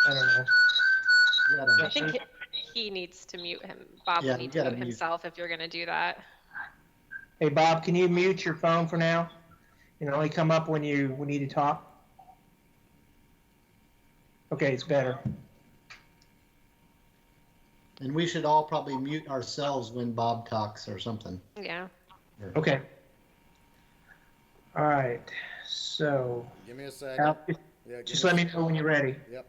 I don't know. I think he needs to mute him. Bob would need to mute himself if you're going to do that. Hey, Bob, can you mute your phone for now? And only come up when you need to talk? Okay, it's better. And we should all probably mute ourselves when Bob talks or something. Yeah. Okay. All right. So. Give me a second. Just let me know when you're ready. Yep.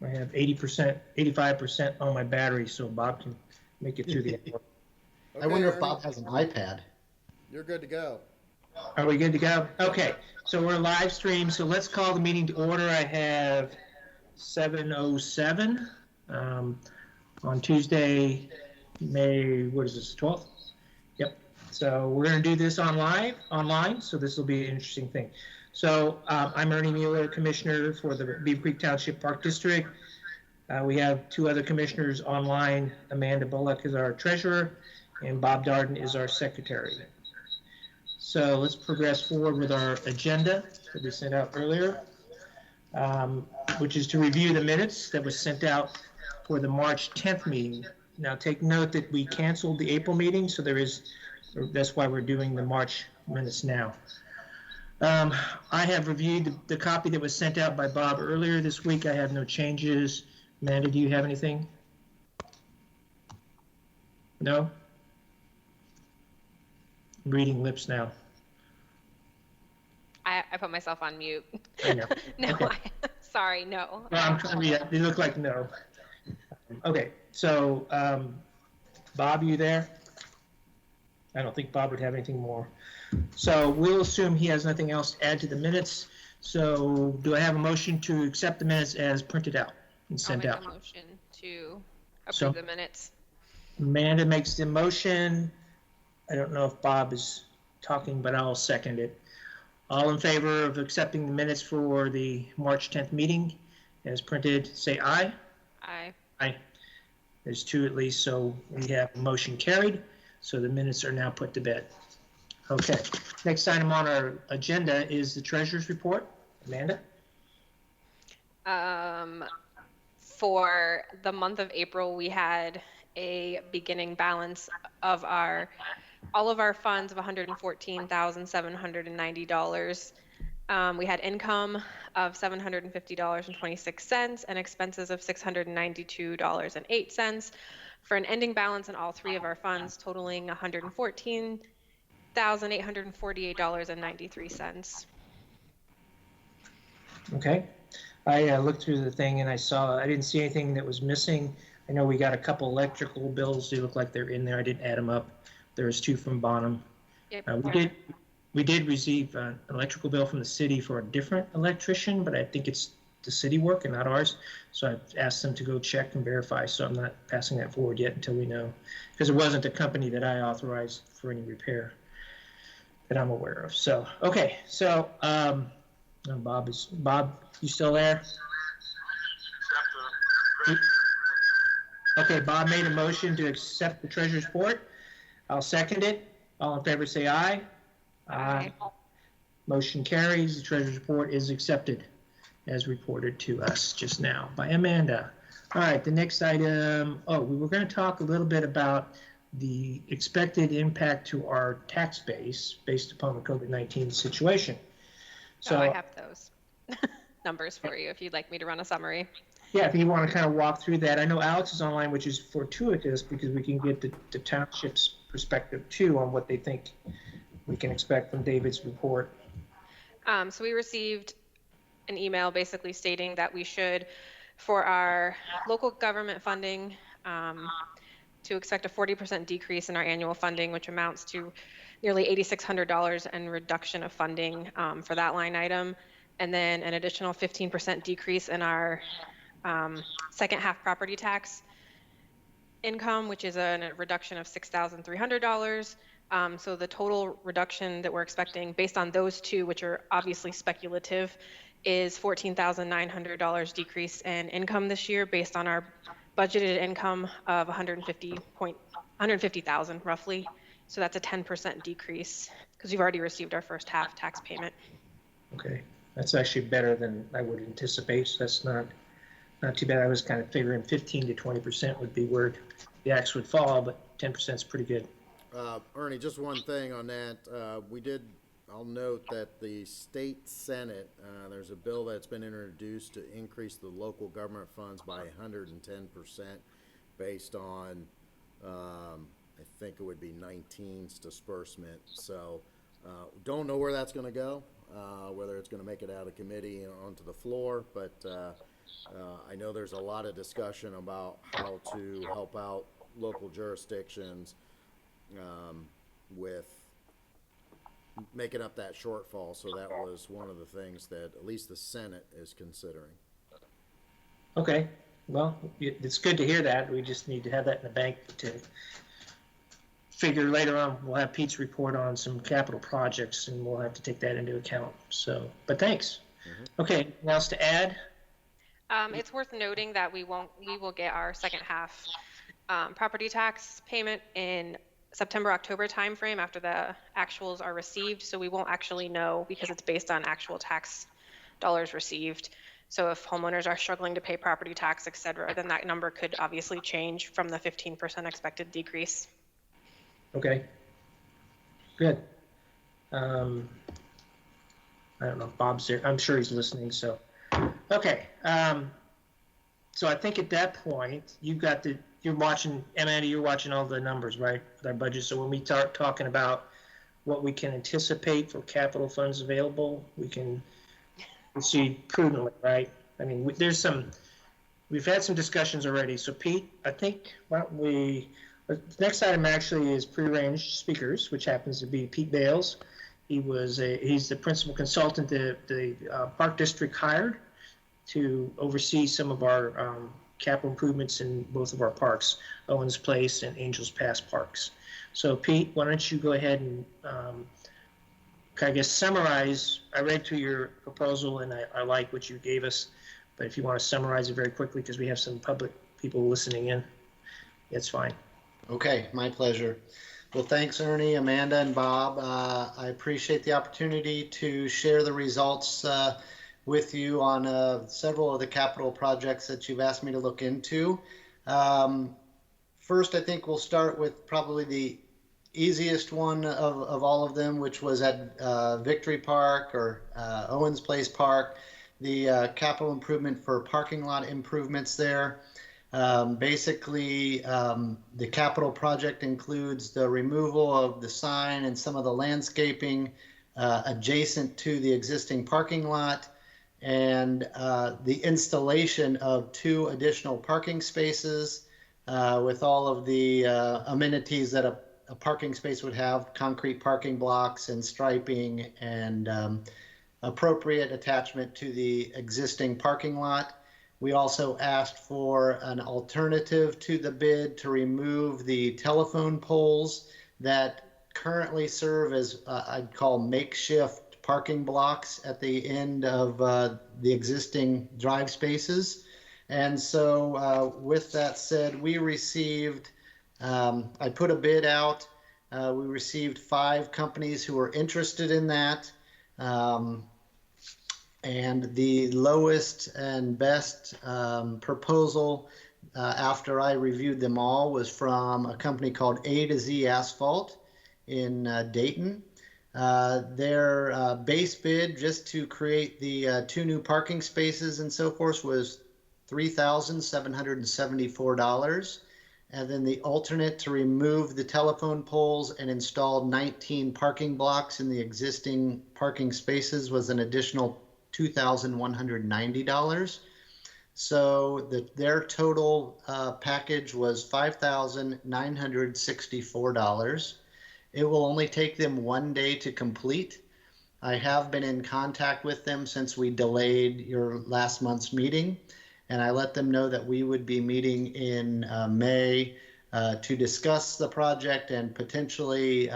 I have 80%, 85% on my battery, so Bob can make it through the hour. Okay, I wonder if Bob has an iPad. You're good to go. Are we good to go? Okay, so we're live stream, so let's call the meeting to order. I have 7:07 on Tuesday, May, what is this, 12th? Yep, so we're gonna do this online, so this will be an interesting thing. So I'm Ernie Mueller, Commissioner for the Beavercreek Township Park District. We have two other commissioners online. Amanda Bullock is our treasurer, and Bob Darden is our secretary. So let's progress forward with our agenda that we sent out earlier, which is to review the minutes that was sent out for the March 10th meeting. Now take note that we canceled the April meeting, so that's why we're doing the March minutes now. I have reviewed the copy that was sent out by Bob earlier this week. I have no changes. Amanda, do you have anything? No? I'm reading lips now. I put myself on mute. I know. No, Okay. Sorry, no. Well, I'm trying to read it. They look like no. Okay, so Bob, you there? I don't think Bob would have anything more. So we'll assume he has nothing else to add to the minutes. So do I have a motion to accept the minutes as printed out and sent out? I'll make a motion to approve the minutes. Amanda makes the motion. I don't know if Bob is talking, but I'll second it. All in favor of accepting the minutes for the March 10th meeting as printed, say aye. Aye. Aye. There's two at least, so we have a motion carried. So the minutes are now put to bed. Okay, next item on our agenda is the treasurer's report. Amanda? For the month of April, we had a beginning balance of all of our funds of $114,790. We had income of $750.26 and expenses of $692.08 for an ending balance in all three of our funds totaling $114,848.93. Okay, I looked through the thing and I didn't see anything that was missing. I know we got a couple electrical bills. They look like they're in there. I didn't add them up. There's two from Bonham. Yep. We did receive an electrical bill from the city for a different electrician, but I think it's the city work and not ours. So I've asked them to go check and verify. So I'm not passing that forward yet until we know, because it wasn't a company that I authorized for any repair that I'm aware of. So, okay. So, Bob, you still there? Okay, Bob made a motion to accept the treasurer's report. I'll second it. All in favor say aye. Aye. Motion carries. The treasurer's report is accepted as reported to us just now by Amanda. All right, the next item, we were going to talk a little bit about the expected impact to our tax base based upon the COVID-19 situation. So I have those numbers for you if you'd like me to run a summary. Yeah, if you want to kind of walk through that. I know Alex is online, which is fortuitous because we can get the township's perspective too on what they think we can expect from David's report. So we received an email basically stating that we should, for our local government funding, to expect a 40% decrease in our annual funding, which amounts to nearly $8,600 in reduction of funding for that line item, and then an additional 15% decrease in our second half property tax income, which is a reduction of $6,300. So the total reduction that we're expecting based on those two, which are obviously speculative, is $14,900 decrease in income this year based on our budgeted income of $150,000 roughly So that's a 10% decrease because we've already received our first half tax payment. Okay, that's actually better than I would anticipate, so that's not too bad. I was kind of figuring 15 to 20% would be where the axe would fall, but 10% is pretty good. Ernie, just one thing on that. I'll note that the state Senate, there's a bill that's been introduced to increase the local government funds by 110% based on, I think it would be 19's disbursement. So don't know where that's going to go, whether it's going to make it out of committee and onto the floor, but I know there's a lot of discussion about how to help out local jurisdictions with making up that shortfall. So that was one of the things that at least the Senate is considering. Okay, well, it's good to hear that. We just need to have that in the bank to figure later on. We'll have Pete's report on some capital projects, and we'll have to take that into account. So, but thanks. Okay, anything else to add? It's worth noting that we will get our second half property tax payment in September, October timeframe after the actuals are received. So we won't actually know because it's based on actual tax dollars received. So if homeowners are struggling to pay property tax, et cetera, then that number could obviously change from the 15% expected decrease. Okay, good. I don't know if Bob's there. I'm sure he's listening, so. Okay, so I think at that point, you're watching, Amanda, you're watching all the numbers, right, with our budget. So when we start talking about what we can anticipate for capital funds available, we can proceed prudently, right? I mean, we've had some discussions already. So Pete, I think, why don't the next item actually is prearranged speakers, which happens to be Pete Bales. He's the principal consultant that the Park District hired to oversee some of our capital improvements in both of our parks, Owens Place and Angels Pass parks. So Pete, why don't you go ahead and I guess summarize. I read through your proposal and I like what you gave us, but if you want to summarize it very quickly because we have some public people listening in, it's fine. Okay, my pleasure. Well, thanks, Ernie, Amanda, and Bob. I appreciate the opportunity to share the results with you on several of the capital projects that you've asked me to look into. First, I think we'll start with probably the easiest one of all of them, which was at Victory Park or Owens Place Park, the capital improvement for parking lot improvements there. Basically, the capital project includes the removal of the sign and some of the landscaping adjacent to the existing parking lot, and the installation of 2 additional parking spaces with all of the amenities that a parking space would have, concrete parking blocks and striping and appropriate attachment to the existing parking lot. We also asked for an alternative to the bid to remove the telephone poles that currently serve as I'd call makeshift parking blocks at the end of the existing drive spaces. And so with that said, we received, I put a bid out. We received 5 companies who were interested in that. And the lowest and best proposal after I reviewed them all was from a company called A to Z Asphalt in Dayton. Their base bid just to create the 2 new parking spaces and so forth was $3,774. And then the alternate to remove the telephone poles and install 19 parking blocks in the existing parking spaces was an additional $2,190. So their total package was $5,964. It will only take them 1 day to complete. I have been in contact with them since we delayed your last month's meeting, and I let them know that we would be meeting in May to discuss the project and potentially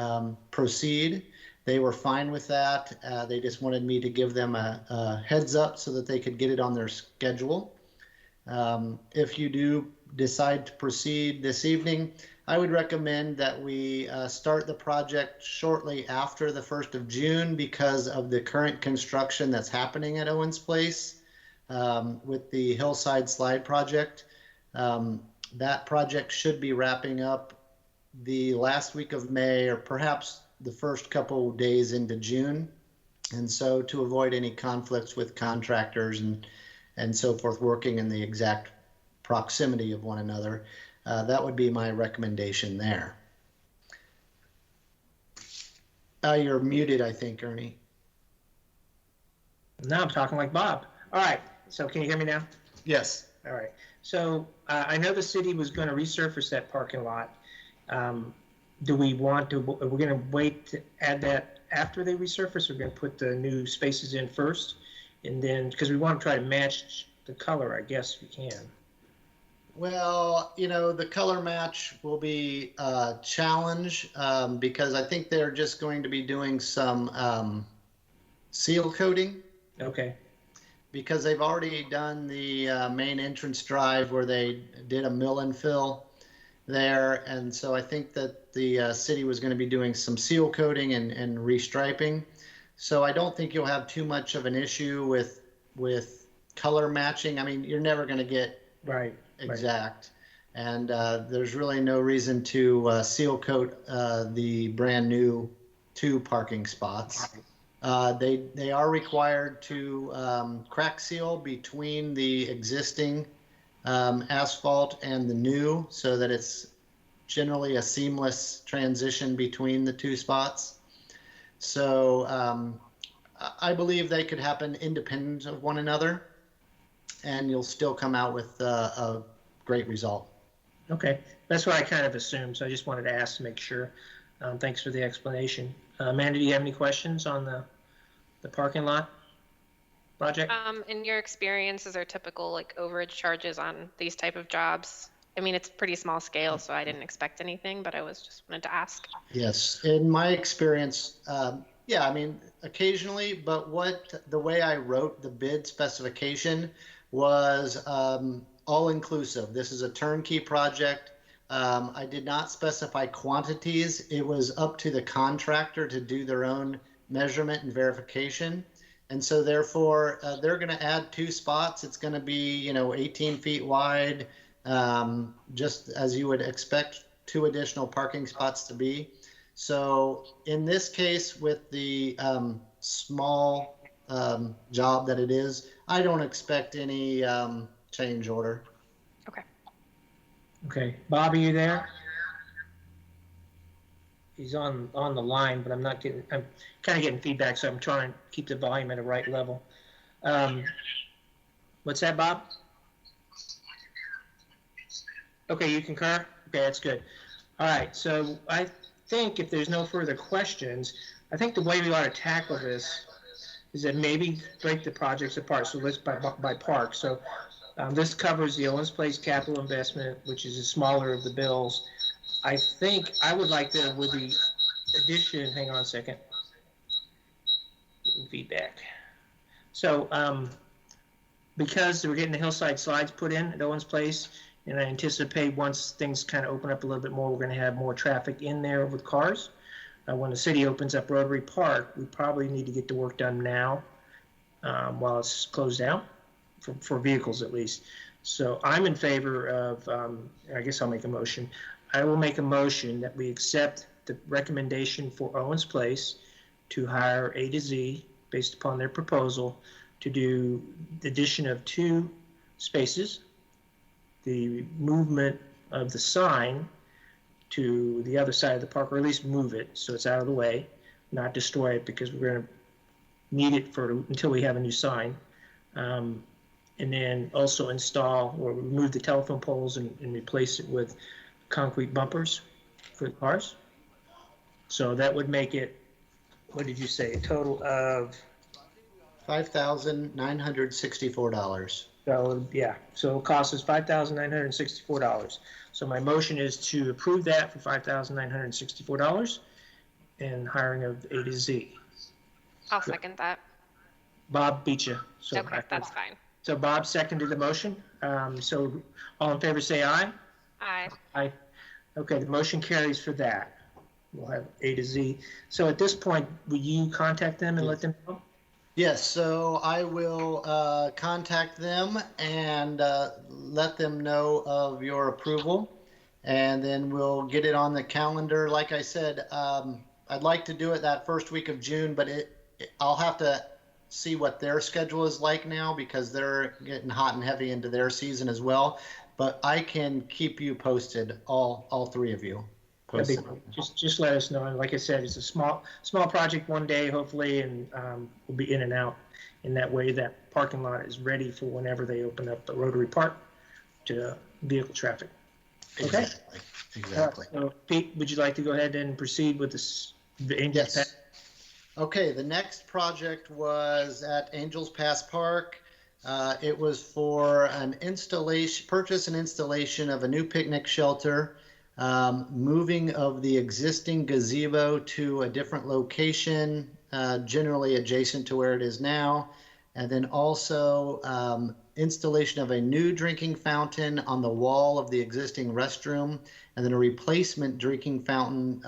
proceed. They were fine with that. They just wanted me to give them a heads up so that they could get it on their schedule. If you do decide to proceed this evening, I would recommend that we start the project shortly after the 1st of June because of the current construction that's happening at Owens Place with the Hillside Slide project. That project should be wrapping up the last week of May or perhaps the first couple days into June. And so to avoid any conflicts with contractors and so forth working in the exact proximity of one another, that would be my recommendation there. You're muted, I think, Ernie. Now I'm talking like Bob. All right, so can you hear me now? Yes. All right, so I know the city was going to resurface that parking lot. Do we want to, are we going to wait to add that after they resurface? We're going to put the new spaces in first, and then, because we want to try to match the color, I guess we can. Well, you know, the color match will be a challenge because I think they're just going to be doing some seal coating. Okay. Because they've already done the main entrance drive where they did a mill and fill there. And so I think that the city was going to be doing some seal coating and restriping. So I don't think you'll have too much of an issue with color matching. I mean, you're never going to get Right. exact. And there's really no reason to seal coat the brand new 2 parking spots. They are required to crack seal between the existing asphalt and the new so that it's generally a seamless transition between the 2 spots. So I believe they could happen independent of one another and you'll still come out with a great result. Okay, that's what I kind of assumed, so I just wanted to ask to make sure. Thanks for the explanation. Amanda, do you have any questions on the parking lot project? In your experience, is there typical like overage charges on these type of jobs? I mean, it's pretty small scale, so I didn't expect anything, but I was just wanted to ask. Yes, in my experience, yeah, I mean, occasionally, but the way I wrote the bid specification was all inclusive. This is a turnkey project. I did not specify quantities. It was up to the contractor to do their own measurement and verification. And so therefore, they're going to add 2 spots. It's going to be, 18 feet wide, just as you would expect 2 additional parking spots to be. So in this case, with the small job that it is, I don't expect any change order. Okay. Okay, Bob, are you there? He's on the line, but I'm kind of getting feedback, so I'm trying to keep the volume at a right level. What's that, Bob? Okay, you concur? Okay, that's good. All right, so I think if there's no further questions, I think the way we ought to tackle this is that maybe break the projects apart. So let's by park. So this covers the Owens Place capital investment, which is the smaller of the bills. I think I would like to, with the addition, hang on a second, getting feedback. So because we're getting the hillside slides put in at Owens Place, and I anticipate once things kind of open up a little bit more, we're going to have more traffic in there with cars. When the city opens up Rotary Park, we probably need to get the work done now while it's closed down, for vehicles at least. So I'm in favor of, I guess I'll make a motion. I will make a motion that we accept the recommendation for Owens Place to hire A to Z based upon their proposal to do the addition of 2 spaces, the movement of the sign to the other side of the park, or at least move it so it's out of the way, not destroy it because we're going to need it until we have a new sign. And then also install or remove the telephone poles and replace it with concrete bumpers for the cars. So that would make it, what did you say, a total of? $5,964. So yeah, so it'll cost us $5,964. So my motion is to approve that for $5,964 and hiring of A to Z. I'll second that. Bob beat you. So Okay, that's fine. So Bob seconded the motion. So all in favor say aye. Aye. Aye. Okay, the motion carries for that. We'll have A to Z. So at this point, will you contact them and let them know? Yes, so I will contact them and let them know of your approval, and then we'll get it on the calendar. Like I said, I'd like to do it that first week of June, but I'll have to see what their schedule is like now because they're getting hot and heavy into their season as well. But I can keep you posted, all three of you That'd be posted. great. Just let us know. And like I said, it's a small project one day, hopefully, and we'll be in and out. In that way, that parking lot is ready for whenever they open up the Rotary Park to vehicle traffic. Okay. Exactly. So Pete, would you like to go ahead and proceed with this, the Angels Pass? Yes. Okay, the next project was at Angels Pass Park. It was for an purchase and installation of a new picnic shelter, moving of the existing gazebo to a different location, generally adjacent to where it is now, and then also installation of a new drinking fountain on the wall of the existing restroom, and then a replacement drinking fountain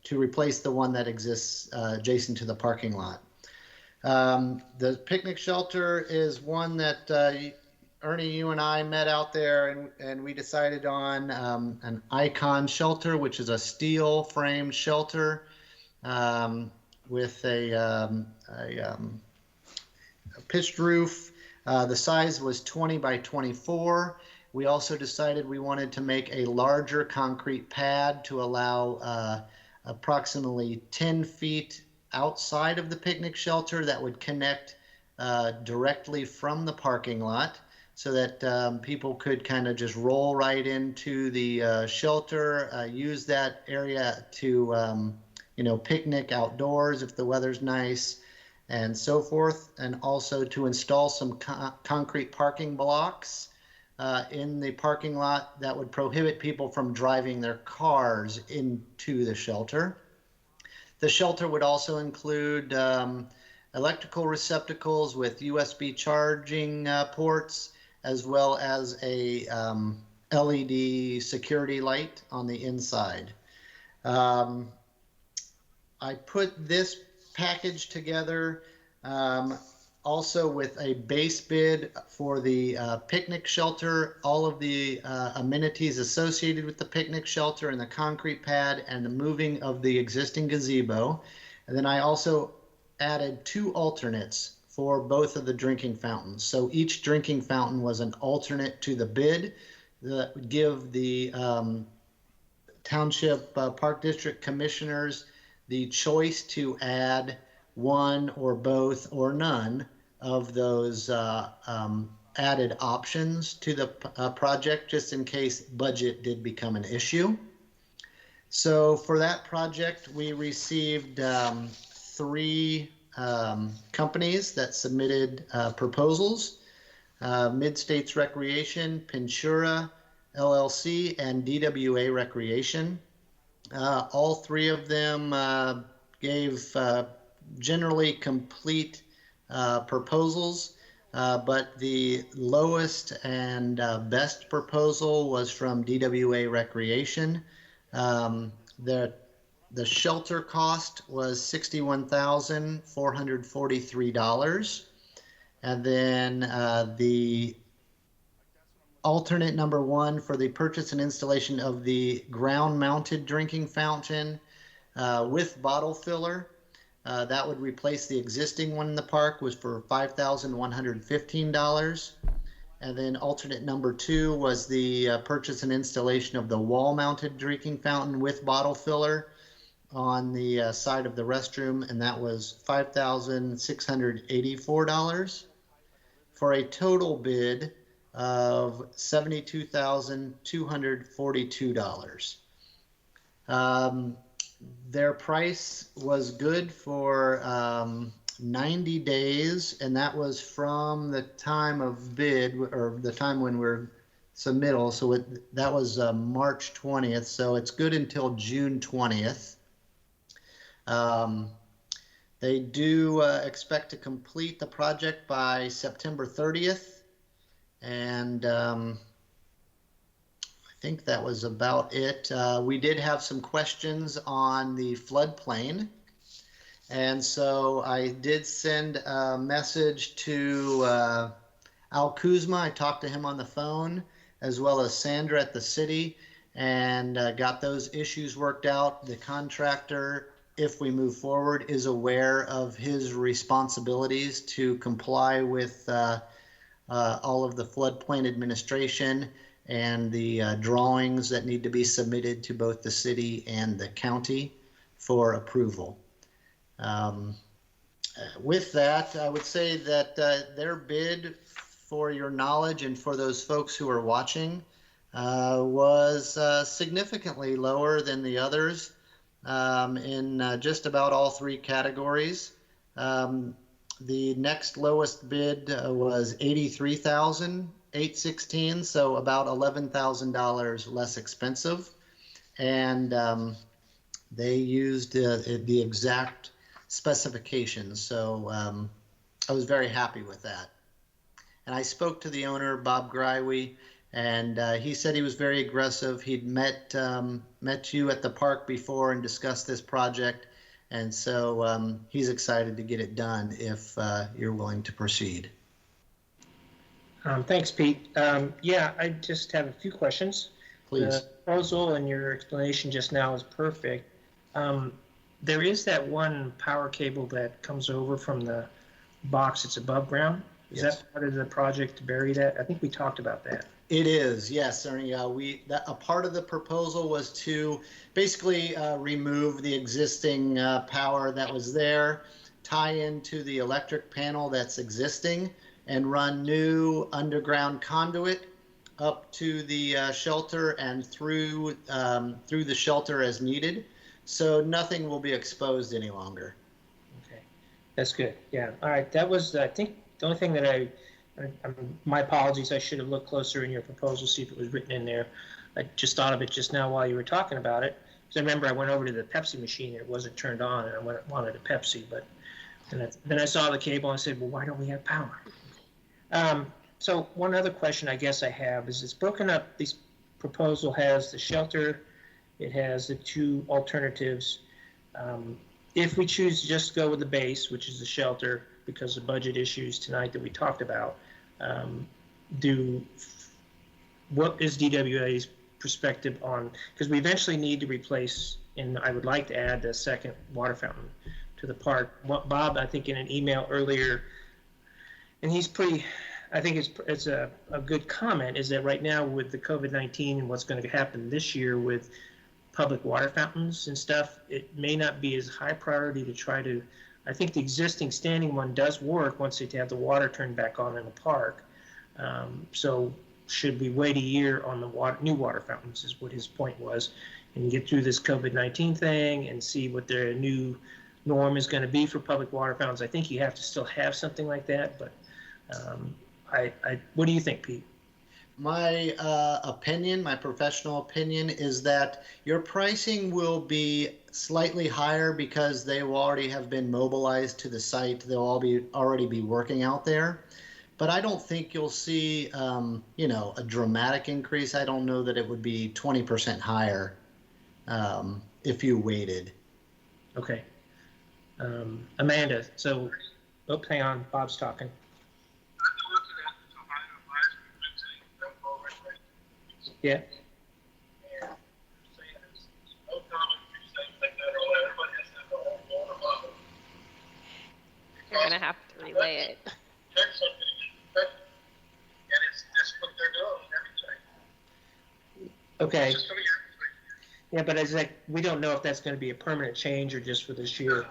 to replace the one that exists adjacent to the parking lot. The picnic shelter is one that Ernie, you and I met out there, and we decided on an Icon shelter, which is a steel frame shelter with a pitched roof. The size was 20 by 24. We also decided we wanted to make a larger concrete pad to allow approximately 10 feet outside of the picnic shelter that would connect directly from the parking lot so that people could kind of just roll right into the shelter, use that area to picnic outdoors if the weather's nice and so forth, and also to install some concrete parking blocks in the parking lot that would prohibit people from driving their cars into the shelter. The shelter would also include electrical receptacles with USB charging ports, as well as a LED security light on the inside. I put this package together also with a base bid for the picnic shelter, all of the amenities associated with the picnic shelter and the concrete pad and the moving of the existing gazebo. And then I also added 2 alternates for both of the drinking fountains. So each drinking fountain was an alternate to the bid that would give the Township Park District Commissioners the choice to add one or both or none of those added options to the project, just in case budget did become an issue. So for that project, we received 3 companies that submitted proposals: Mid-States Recreation, Pinchura LLC, and DWA Recreation. All 3 of them gave generally complete proposals, but the lowest and best proposal was from DWA Recreation. The shelter cost was $61,443, and then the alternate number 1 for the purchase and installation of the ground-mounted drinking fountain with bottle filler. That would replace the existing one in the park, was for $5,115. And then alternate number 2 was the purchase and installation of the wall-mounted drinking fountain with bottle filler on the side of the restroom, and that was $5,684 for a total bid of $72,242. Their price was good for 90 days, and that was from the time of bid, or the time when we're submittal. So that was March 20th, so it's good until June 20th. They do expect to complete the project by September 30th, and I think that was about it. We did have some questions on the floodplain. And so I did send a message to Al Kuzma. I talked to him on the phone, as well as Sandra at the city, and got those issues worked out. The contractor, if we move forward, is aware of his responsibilities to comply with all of the floodplain administration and the drawings that need to be submitted to both the city and the county for approval. With that, I would say that their bid, for your knowledge and for those folks who are watching, was significantly lower than the others in just about all three categories. The next lowest bid was $83,816, so about $11,000 less expensive, and they used the exact specifications. So I was very happy with that. And I spoke to the owner, Bob Greiwe, and he said he was very aggressive. He'd met you at the park before and discussed this project. And so he's excited to get it done if you're willing to proceed. Thanks, Pete. Yeah, I just have a few questions. Please. The proposal and your explanation just now is perfect. There is that one power cable that comes over from the box that's above ground. Is Yes. that part of the project to bury that? I think we talked about that. It is, yes, Ernie. A part of the proposal was to basically remove the existing power that was there, tie into the electric panel that's existing, and run new underground conduit up to the shelter and through the shelter as needed. So nothing will be exposed any longer. Okay, that's good. Yeah. All right. That was, I think, the only thing that my apologies, I should have looked closer in your proposal, see if it was written in there. I just thought of it just now while you were talking about it. Because I remember I went over to the Pepsi machine and it wasn't turned on, and I wanted a Pepsi, but then I saw the cable and I said, well, why don't we have power? So one other question I guess I have is, it's broken up. This proposal has the shelter, it has the two alternatives. If we choose to just go with the base, which is the shelter, because of budget issues tonight that we talked about, what is DWA's perspective on, because we eventually need to replace, and I would like to add the second water fountain to the park. Bob, I think in an email earlier, and he's pretty, I think it's a good comment, is that right now with the COVID-19 and what's going to happen this year with public water fountains and stuff, it may not be as high priority to try to, I think the existing standing one does work once they have the water turned back on in the park. So should we wait a year on the new water fountains, is what his point was, and get through this COVID-19 thing and see what their new norm is going to be for public water fountains. I think you have to still have something like that, but what do you think, Pete? My opinion, my professional opinion, is that your pricing will be slightly higher because they will already have been mobilized to the site. They'll already be working out there. But I don't think you'll see, a dramatic increase. I don't know that it would be 20% higher if you waited. Okay. Amanda, so, hang on, Bob's talking. Yeah. You're gonna have to relay it. Okay. Yeah, but it's like, we don't know if that's going to be a permanent change or just for this year.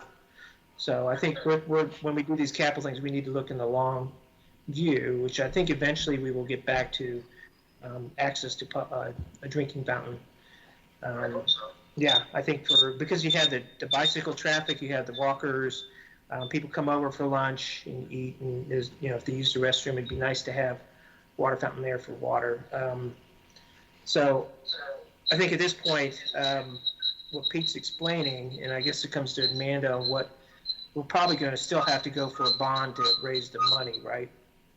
So I think when we do these capital things, we need to look in the long view, which I think eventually we will get back to access to a drinking fountain. Yeah, I think because you have the bicycle traffic, you have the walkers, people come over for lunch and eat, and there's, if they use the restroom, it'd be nice to have water fountain there for water. So I think at this point, what Pete's explaining, and I guess it comes to Amanda on what we're probably going to still have to go for a bond to raise the money, right?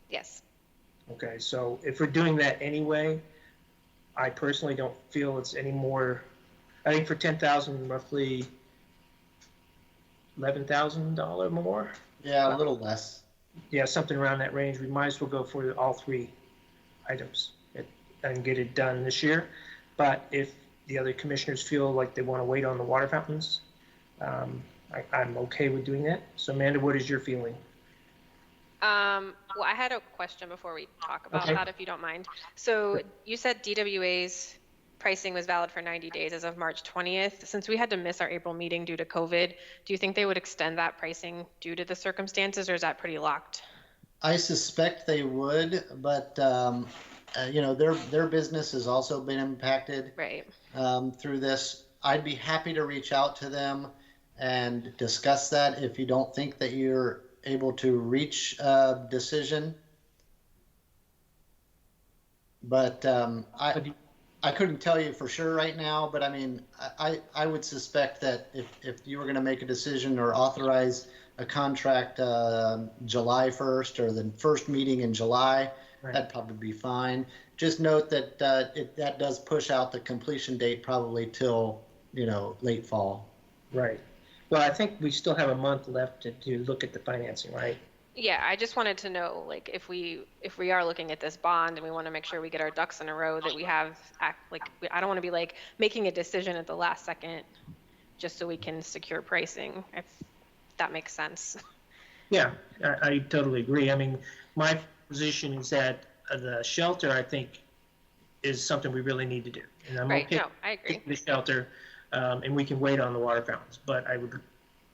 Yes. Okay, so if we're doing that anyway, I personally don't feel it's any more. I think for 10,000, roughly $11,000 more. Yeah, a little less. Yeah, something around that range. We might as well go for all three items and get it done this year. But if the other commissioners feel like they want to wait on the water fountains, I'm okay with doing that. So Amanda, what is your feeling? Well, I had a question before we talk about Okay. that, if you don't mind. So you said DWA's pricing was valid for 90 days as of March 20th. Since we had to miss our April meeting due to COVID, do you think they would extend that pricing due to the circumstances, or is that pretty locked? I suspect they would, but you know, their business has also been impacted Right. through this. I'd be happy to reach out to them and discuss that if you don't think that you're able to reach a decision. But I couldn't tell you for sure right now, but I mean, I would suspect that if you were going to make a decision or authorize a contract July 1st or the first meeting in July, Right. that'd probably be fine. Just note that that does push out the completion date probably till, you know, late fall. Right. Well, I think we still have a month left to look at the financing, right? Yeah, I just wanted to know, like, if we are looking at this bond and we want to make sure we get our ducks in a row, that we have I don't want to be like making a decision at the last second just so we can secure pricing, if that makes sense. Yeah, I totally agree. I mean, my position is that the shelter, I think, is something we really need to do. And I'm Right, okay no, I agree. with the shelter, and we can wait on the water fountains. But I would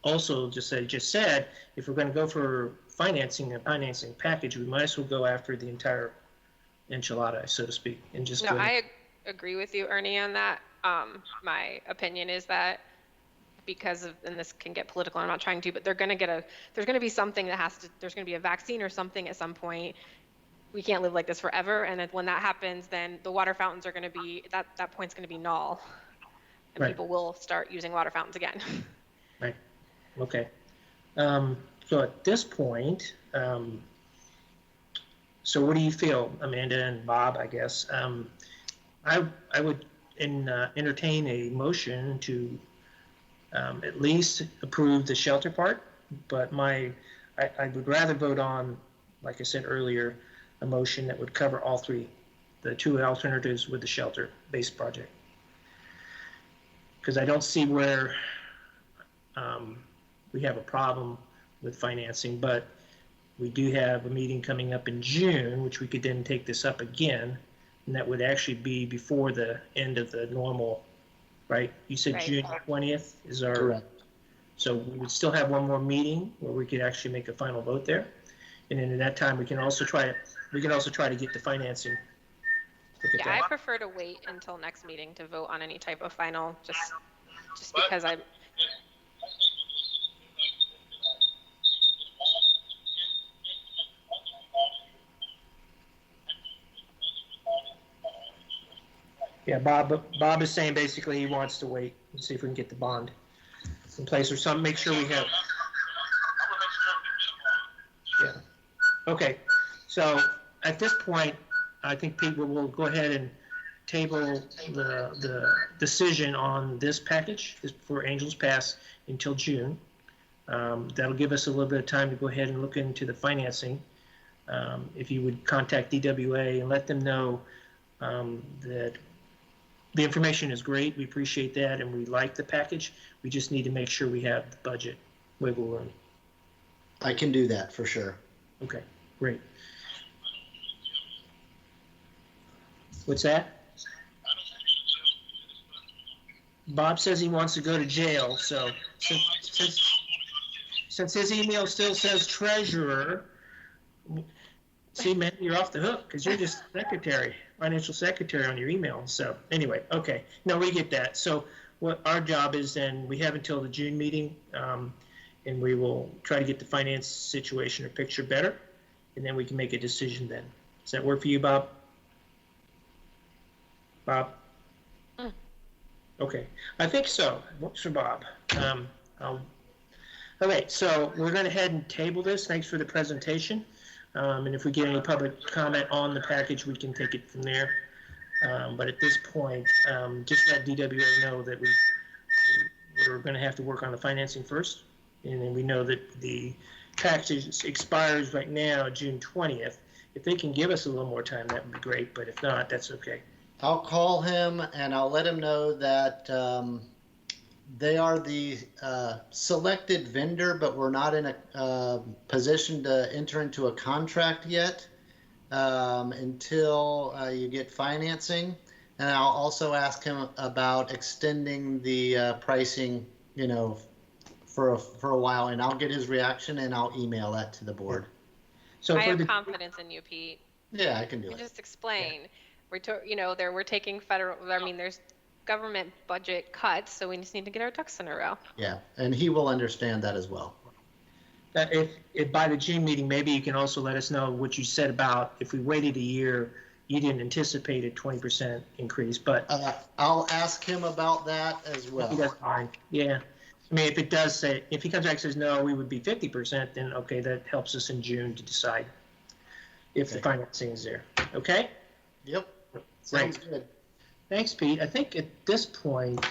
also just said, if we're going to go for financing, a financing package, we might as well go after the entire enchilada, so to speak, and just No, go. I agree with you, Ernie, on that. My opinion is that because of, and this can get political, I'm not trying to, but there's going to be something there's going to be a vaccine or something at some point. We can't live like this forever. And when that happens, then the water fountains are going to be, that point's going to be null. And Right. people will start using water fountains again. Right. Okay. So at this point, so what do you feel, Amanda and Bob, I guess? I would entertain a motion to at least approve the shelter part, but I would rather vote on, like I said earlier, a motion that would cover all three, the two alternatives with the shelter-based project. Because I don't see where we have a problem with financing, but we do have a meeting coming up in June, which we could then take this up again, and that would actually be before the end of the normal, right? You said Right. June 20th is our. Correct. So we would still have one more meeting where we could actually make a final vote there, and then at that time we can also try to get the financing. Look at Yeah, that. I prefer to wait until next meeting to vote on any type of final, just because I. Yeah, Bob is saying basically he wants to wait and see if we can get the bond in place or something, make sure we have. Yeah. Okay, so at this point, I think people will go ahead and table the decision on this package for Angels Pass until June. That'll give us a little bit of time to go ahead and look into the financing. If you would contact DWA and let them know that the information is great, we appreciate that, and we like the package. We just need to make sure we have the budget wiggle room. I can do that for sure. Okay, great. What's that? Bob says he wants to go to jail, so since his email still says treasurer, see, man, you're off the hook because you're just secretary, financial secretary on your email. So anyway, okay, no, we get that. So what our job is then, we have until the June meeting, and we will try to get the finance situation or picture better, and then we can make a decision then. Does that work for you, Bob? Bob? Okay, I think so. Works for Bob. Okay, so we're going to head and table this. Thanks for the presentation. And if we get any public comment on the package, we can take it from there. But at this point, just let DWA know that we're going to have to work on the financing first. And then we know that the package expires right now, June 20th. If they can give us a little more time, that would be great. But if not, that's okay. I'll call him and I'll let him know that they are the selected vendor, but we're not in a position to enter into a contract yet until you get financing. And I'll also ask him about extending the pricing, you know, for a while, and I'll get his reaction and I'll email that to the board. So I for have the, confidence in you, Pete. Yeah, I can do You it. just explain. We're taking federal, I mean, there's government budget cuts, so we just need to get our ducks in a row. Yeah, and he will understand that as well. if by the June meeting, maybe you can also let us know what you said about if we waited a year, you didn't anticipate a 20% increase, but I'll ask him about that as well. that's fine. Yeah. I mean, if it does say, if he comes back and says, no, we would be 50%, then okay, that helps us in June to decide if the financing is there. Okay? Yep. Sounds Great. good. Thanks, Pete. I think at this point,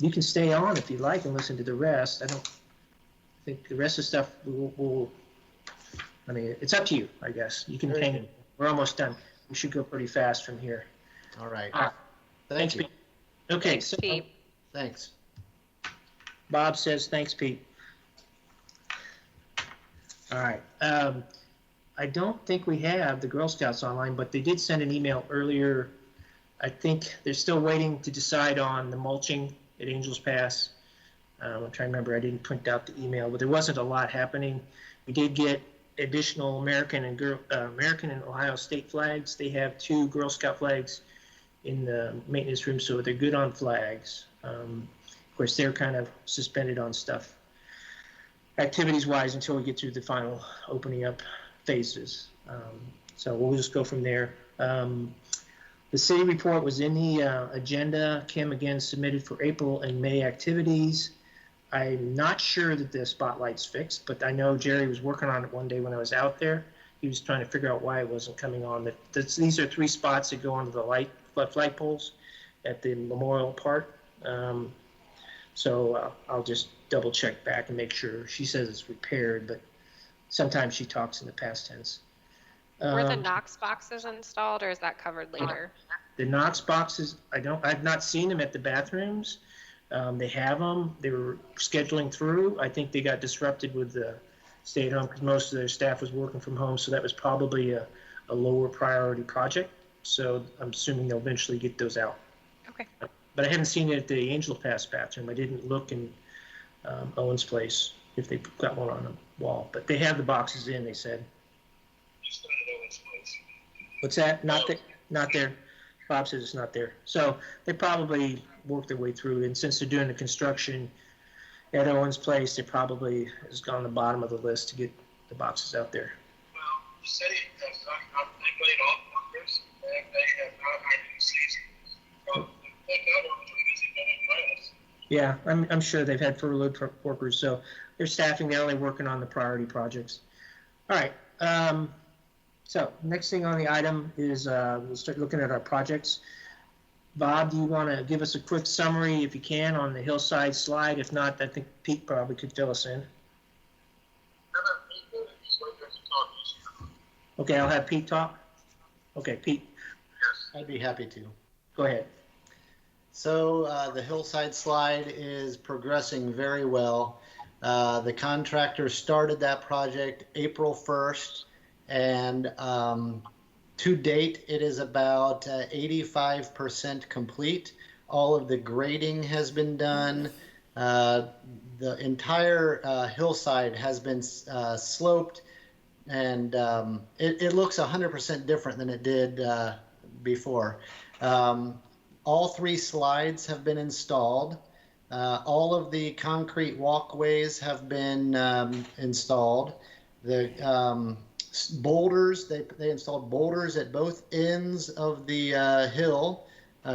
you can stay on if you like and listen to the rest. I think the rest of the stuff I mean, it's up to you, I guess. You can Very hang good. it. We're almost done. We should go pretty fast from here. All right. All right. Thank Thanks, you. Pete. Okay, Thanks, so Pete. Thanks. Bob says, thanks, Pete. All right. I don't think we have the Girl Scouts online, but they did send an email earlier. I think they're still waiting to decide on the mulching at Angels Pass. I'm trying to remember, I didn't print out the email, but there wasn't a lot happening. We did get additional American and Ohio state flags. They have 2 Girl Scout flags in the maintenance room, so they're good on flags. Of course, they're kind of suspended on stuff activities-wise until we get through the final opening up phases. So we'll just go from there. The city report was in the agenda. Kim again submitted for April and May activities. I'm not sure that the spotlight's fixed, but I know Jerry was working on it one day when I was out there. He was trying to figure out why it wasn't coming on. These are 3 spots that go onto the flight poles at the Memorial Park. So I'll just double check back and make sure. She says it's repaired, but sometimes she talks in the past tense. Were the Knox boxes installed, or is that covered later? The Knox boxes, I've not seen them at the bathrooms. They have them. They were scheduling through. I think they got disrupted with the stay at home because most of their staff was working from home. So that was probably a lower priority project. So I'm assuming they'll eventually get those out. Okay. But I haven't seen it at the Angel Pass bathroom. I didn't look in Owen's place if they got one on the wall. But they have the boxes in, they said. What's that? Not there. Bob says it's not there. So they probably worked their way through it. And since they're doing the construction at Owen's place, they probably has gone the bottom of the list to get the boxes out there. Well, the city has not laid off workers, and they have not hired season. Well, they got them because they've been in class. Yeah, I'm sure they've had furloughed workers, so they're staffing. They're only working on the priority projects. All right. So next thing on the item is we'll start looking at our projects. Bob, do you want to give us a quick summary, if you can, on the hillside slide? If not, I think Pete probably could fill us in. Okay, I'll have Pete talk. Okay, Pete, I'd be happy to. go ahead. So the hillside slide is progressing very well. The contractor started that project April 1st, and to date it is about 85% complete. All of the grading has been done. The entire hillside has been sloped, and it looks 100% different than it did before. All 3 slides have been installed. All of the concrete walkways have been installed. The boulders, they installed boulders at both ends of the hill,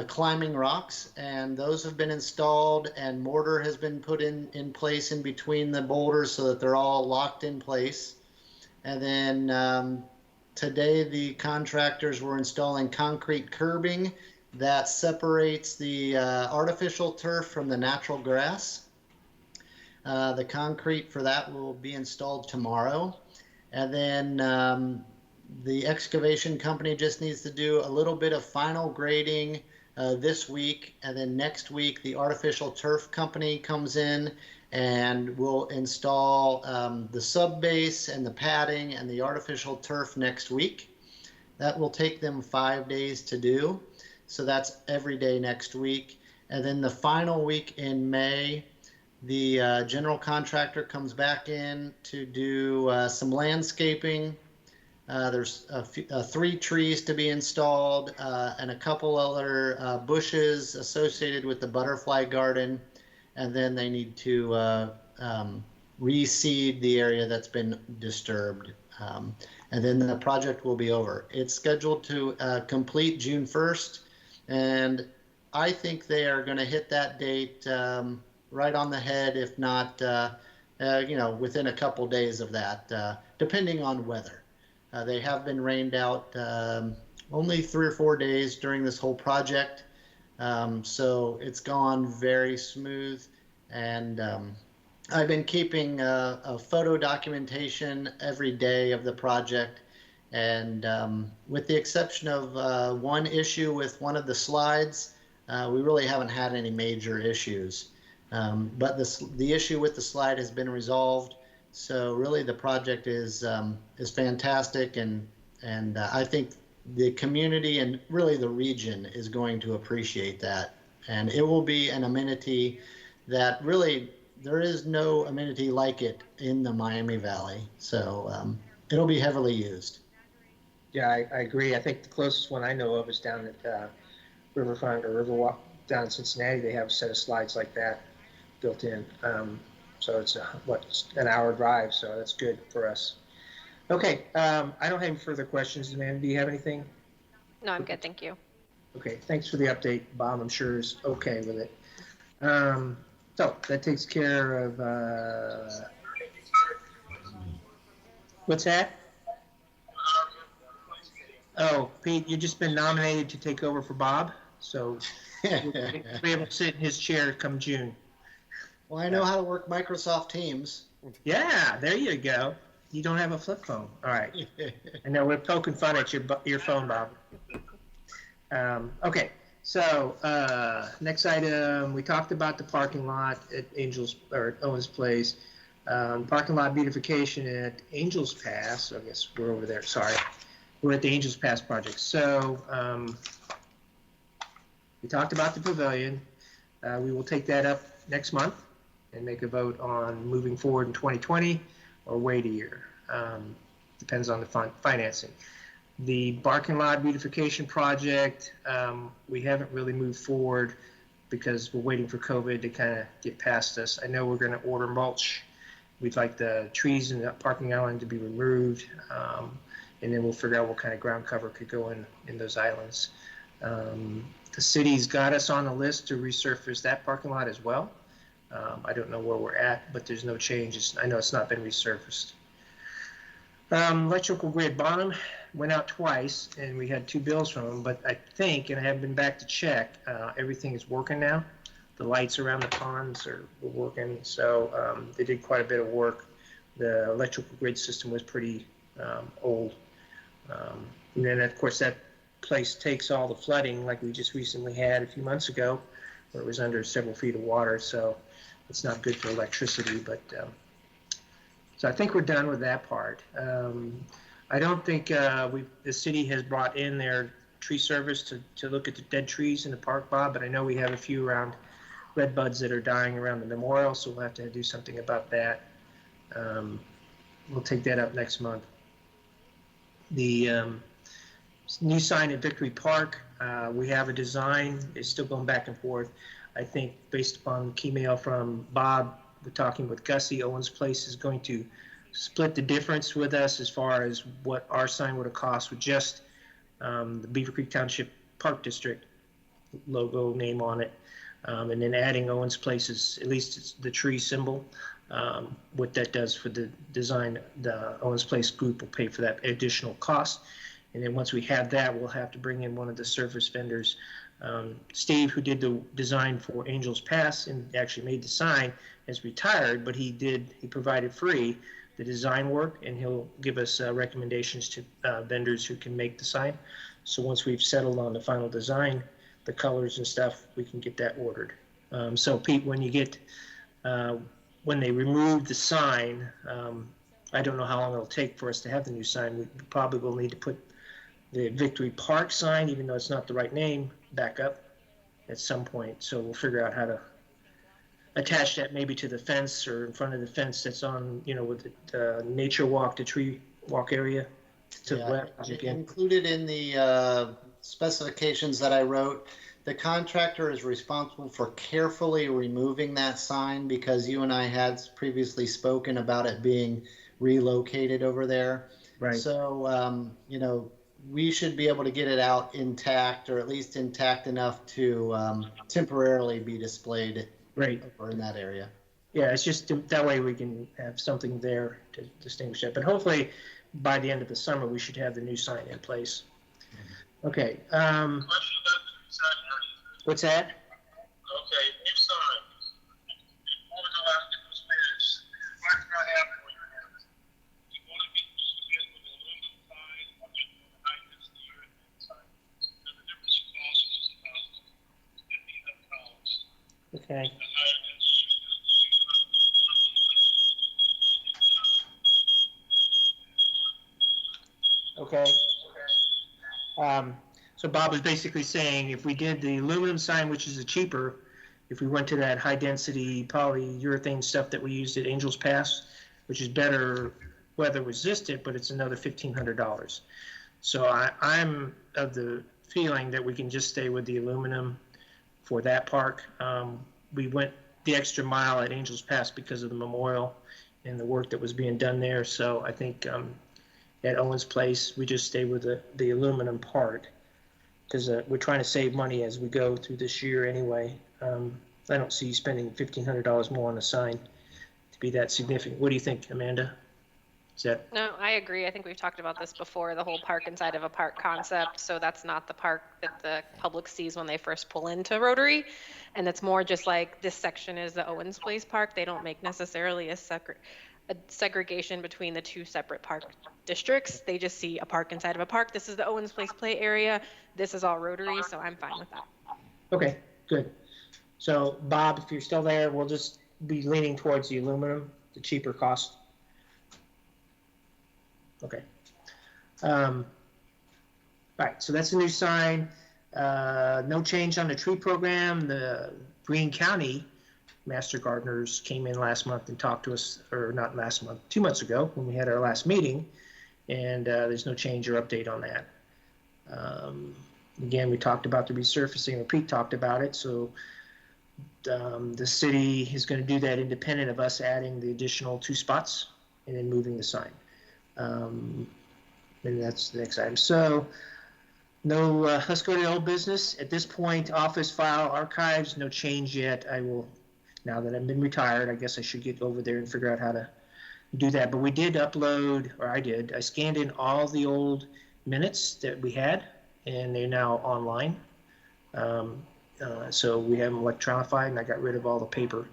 climbing rocks, and those have been installed, and mortar has been put in place in between the boulders so that they're all locked in place. And then Today, the contractors were installing concrete curbing that separates the artificial turf from the natural grass. The concrete for that will be installed tomorrow. And then the excavation company just needs to do a little bit of final grading this week. And then next week, the artificial turf company comes in and will install the sub base and the padding and the artificial turf next week. That will take them 5 days to do. So that's every day next week. And then the final week in May, the general contractor comes back in to do some landscaping. There's 3 trees to be installed and a couple other bushes associated with the butterfly garden. And then they need to reseed the area that's been disturbed. And then the project will be over. It's scheduled to complete June 1st. And I think they are going to hit that date right on the head, if not, within a couple days of that, depending on weather. They have been rained out only 3 or 4 days during this whole project. So it's gone very smooth. And I've been keeping a photo documentation every day of the project. And with the exception of one issue with one of the slides, we really haven't had any major issues. But the issue with the slide has been resolved. So really the project is fantastic. And I think the community and really the region is going to appreciate that. And it will be an amenity that really, there is no amenity like it in the Miami Valley. So it'll be heavily used. Yeah, I agree. I think the closest one I know of is down at Riverfront or Riverwalk down in Cincinnati. They have a set of slides like that built in. So it's an hour drive. So that's good for us. Okay, I don't have any further questions, Amanda. Do you have anything? No, I'm good, thank you. Okay, thanks for the update. Bob, I'm sure, is okay with it. So that takes care of, what's that? Oh, Pete, you've just been nominated to take over for Bob, so you'll be able to sit in his chair come June. Well, I know how to work Microsoft Teams. Yeah, there you go. You don't have a flip phone. All right. I know we're poking fun at your phone, Bob. Okay, so next item, we talked about the parking lot at Owens Place. Parking lot beautification at Angels Pass. I guess we're over there. Sorry. We're at the Angels Pass project. So we talked about the pavilion. We will take that up next month and make a vote on moving forward in 2020 or wait a year. Depends on the financing. The parking lot beautification project, we haven't really moved forward because we're waiting for COVID to kind of get past us. I know we're going to order mulch. We'd like the trees in the parking island to be removed, and then we'll figure out what kind of ground cover could go in those islands. The city's got us on the list to resurface that parking lot as well. I don't know where we're at, but there's no changes. I know it's not been resurfaced. Electrical grid bottom went out twice, and we had 2 bills from them, but I think, and I haven't been back to check, everything is working now. The lights around the ponds are working, so they did quite a bit of work. The electrical grid system was pretty old. And then, of course, that place takes all the flooding like we just recently had a few months ago, where it was under several feet of water, so it's not good for electricity, but so I think we're done with that part. I don't think the city has brought in their tree service to look at the dead trees in the park, Bob, but I know we have a few around red buds that are dying around the memorial, so we'll have to do something about that. We'll take that up next month. The new sign at Victory Park, we have a design. It's still going back and forth. I think based upon the key mail from Bob, we're talking with Gussie. Owens Place is going to split the difference with us as far as what our sign would have cost with just the Beavercreek Township Park District logo name on it. And then adding Owens Place's, at least it's the tree symbol, what that does for the design, the Owens Place group will pay for that additional cost. And then once we have that, we'll have to bring in one of the service vendors. Steve, who did the design for Angels Pass and actually made the sign, has retired, but he provided free the design work, and he'll give us recommendations to vendors who can make the sign. So once we've settled on the final design, the colors and stuff, we can get that ordered. So Pete, when you get, when they remove the sign, I don't know how long it'll take for us to have the new sign. We probably will need to put the Victory Park sign, even though it's not the right name, back up at some point. So we'll figure out how to attach that maybe to the fence or in front of the fence that's on, with the nature walk, the tree walk area to the left. Included in the specifications that I wrote, the contractor is responsible for carefully removing that sign because you and I had previously spoken about it being relocated over there. Right. So, we should be able to get it out intact, or at least intact enough to temporarily be displayed over in that area. Yeah, it's just that way we can have something there to distinguish it. But hopefully by the end of the summer, we should have the new sign in place. Okay. Question about the new sign, Ernie. What's that? Okay, new sign. Before we go out and get those bids, what's going to happen when you're in it? Do you want to get the bid with an aluminum sign or just with a high-density urethane sign? There's a difference in cost, which is about $1,500. Okay. The higher density Okay. So Bob was basically saying if we did the aluminum sign, which is cheaper, if we went to that high density polyurethane stuff that we used at Angels Pass, which is better weather resistant, but it's another $1,500. So I'm of the feeling that we can just stay with the aluminum for that park. We went the extra mile at Angels Pass because of the memorial and the work that was being done there. So I think at Owens Place, we just stay with the aluminum part because we're trying to save money as we go through this year anyway. I don't see spending $1,500 more on a sign to be that significant. What do you think, Amanda? No, I agree. I think we've talked about this before, the whole park inside of a park concept. So that's not the park that the public sees when they first pull into Rotary. And it's more just like this section is the Owens Place Park. They don't make necessarily a segregation between the two separate park districts. They just see a park inside of a park. This is the Owens Place play area. This is all Rotary, so I'm fine with that. Okay, good. So Bob, if you're still there, we'll just be leaning towards the aluminum, the cheaper cost. Okay. All right, so that's the new sign. No change on the tree program. The Greene County Master Gardeners came in last month and talked to us, or not last month, 2 months ago when we had our last meeting, and there's no change or update on that. Again, we talked about the resurfacing, or Pete talked about it, so the city is going to do that independent of us adding the additional 2 spots and then moving the sign. And that's the next item. So no, let's go to the old business. At this point, office file archives, no change yet. I will, now that I've been retired, I guess I should get over there and figure out how to do that. But we did upload, or I scanned in all the old minutes that we had, and they're now online. So we have them electronified, and I got rid of all the paper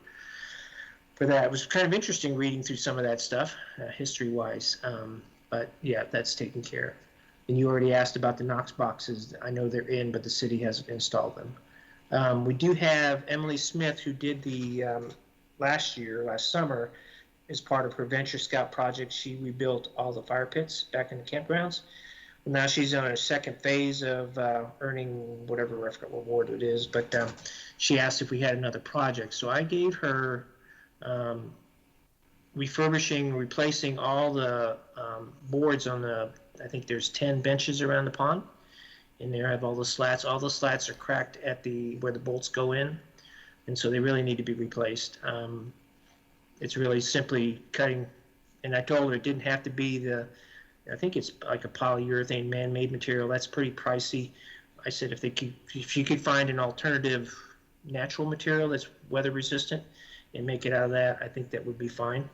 for that. It was kind of interesting reading through some of that stuff, history-wise. But yeah, that's taken care of. And you already asked about the Knox boxes. I know they're in, but the city hasn't installed them. We do have Emily Smith, who did the last summer, as part of her Venture Scout project. She rebuilt all the fire pits back in the campgrounds. Now she's on her second phase of earning whatever, I forgot what award it is, but she asked if we had another project. So I gave her replacing all the boards on I think there's 10 benches around the pond, and there have all the slats. All the slats are cracked at where the bolts go in, and so they really need to be replaced. It's really simply cutting, and I told her it didn't have to be I think it's like a polyurethane man-made material. That's pretty pricey. I said if she could find an alternative natural material that's weather resistant and make it out of that, I think that would be fine.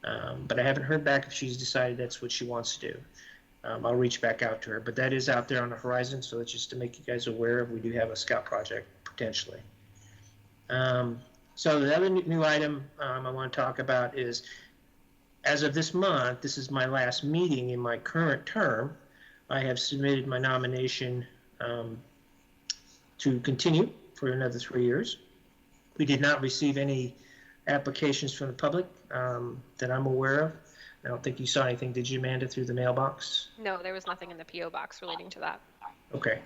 But I haven't heard back if she's decided that's what she wants to do. I'll reach back out to her, but that is out there on the horizon, so it's just to make you guys aware of, we do have a scout project potentially. So the other new item I want to talk about is, as of this month, this is my last meeting in my current term. I have submitted my nomination to continue for another 3 years. We did not receive any applications from the public that I'm aware of. I don't think you saw anything, did you, Amanda, through the mailbox? No, there was nothing in the PO box relating to that. Okay,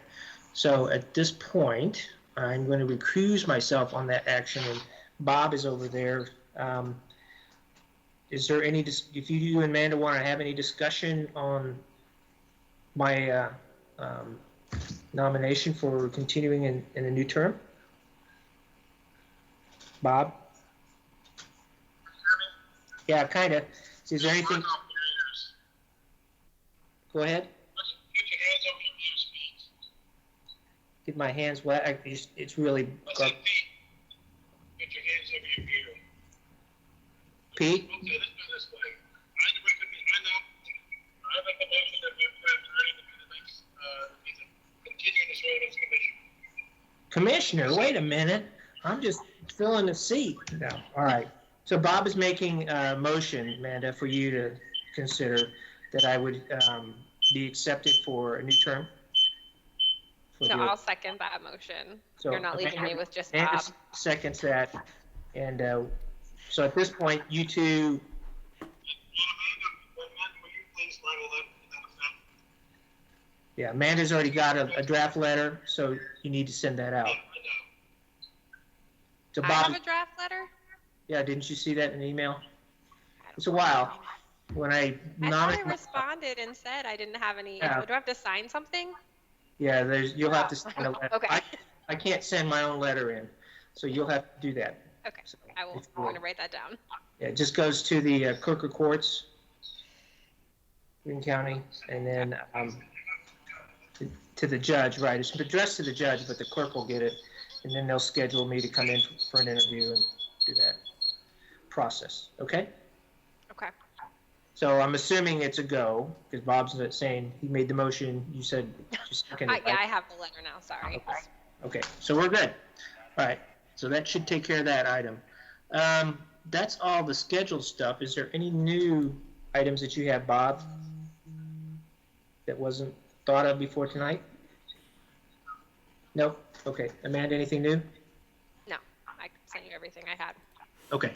so at this point, I'm going to recuse myself on that action, and Bob is over there. Is there any, if you and Amanda want to have any discussion on my nomination for continuing in a new term? Bob? Yeah, kind of. Is there anything? Go ahead. Put your hands over your ears, Pete. Get my hands wet. It's really. I said, Pete, put your hands over your ear. Pete? Okay, let's do this way. I make a motion that we approve Ernie to be the next, he's a continuing this role as commissioner. Commissioner, wait a minute. I'm just filling the seat. No. All right. So Bob is making a motion, Amanda, for you to consider that I would be accepted for a new term. No, I'll second that motion. So You're not leaving me with just Amanda Bob. seconds that. And so at this point, you two, Will you please write a letter to that effect? yeah, Amanda's already got a draft letter, so you need to send that out. I know. So I Bob, have a draft letter? yeah, didn't you see that in the email? It's a while. When I I thought I nominated, responded and said I didn't have any. Yeah. Do I have to sign something? yeah, you'll have to send a letter. Okay. I can't send my own letter in, so you'll have to do that. Okay, So, I will. if you I'm will. going to write that down. Yeah, it just goes to the clerk of courts, Green County, and then to the judge, right? It's addressed to the judge, but the clerk will get it, and then they'll schedule me to come in for an interview and do that process, okay? Okay. So I'm assuming it's a go, because Bob's not saying, he made the motion, you said you seconded it, Yeah, right? I have the letter now. Sorry. Okay, so we're good. All right, so that should take care of that item. That's all the scheduled stuff. Is there any new items that you have, Bob, that wasn't thought of before tonight? No? Okay. Amanda, anything new? No, I sent you everything I had. Okay.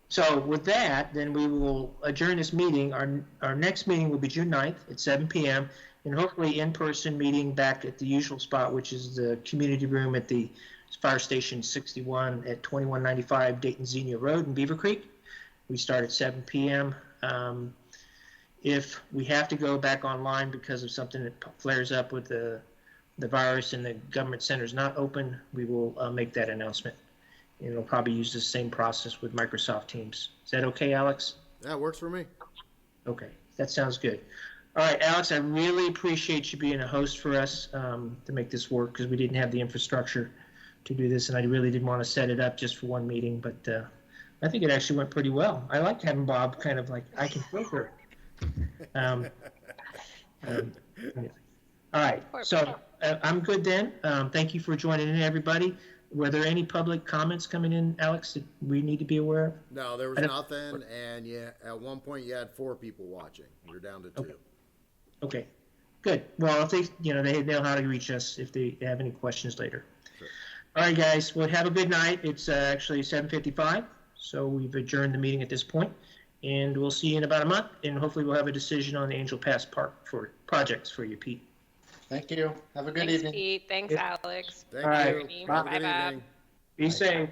So with that, then we will adjourn this meeting. Our next meeting will be June 9th at 7 p.m. and hopefully in-person meeting back at the usual spot, which is the community room at the Fire Station 61 at 2195 Dayton Xenia Road in Beavercreek. We start at 7 p.m. If we have to go back online because of something that flares up with the virus and the government center is not open, we will make that announcement. And it'll probably use the same process with Microsoft Teams. Is that okay, Alex? That works for me. Okay, that sounds good. All right, Alex, I really appreciate you being a host for us to make this work, because we didn't have the infrastructure to do this, and I really didn't want to set it up just for one meeting, but I think it actually went pretty well. I like having Bob kind of like, I can filter. All right, so I'm good then. Thank you for joining in, everybody. Were there any public comments coming in, Alex, that we need to be aware of? No, there was nothing, and yeah, at one point you had 4 people watching. You're down to 2. Okay, good. Well, if they, they know how to reach us if they have any questions later. Sure. All right, guys. Well, have a good night. It's actually 7:55, so we've adjourned the meeting at this point, and we'll see you in about a month, and hopefully we'll have a decision on the Angel Pass Park for projects for you, Pete. Thank you. Have a good Thanks, evening. Pete. Thanks, Yeah. Alex. Thank All right. you. Bye, Have a good Bob. evening. Be safe.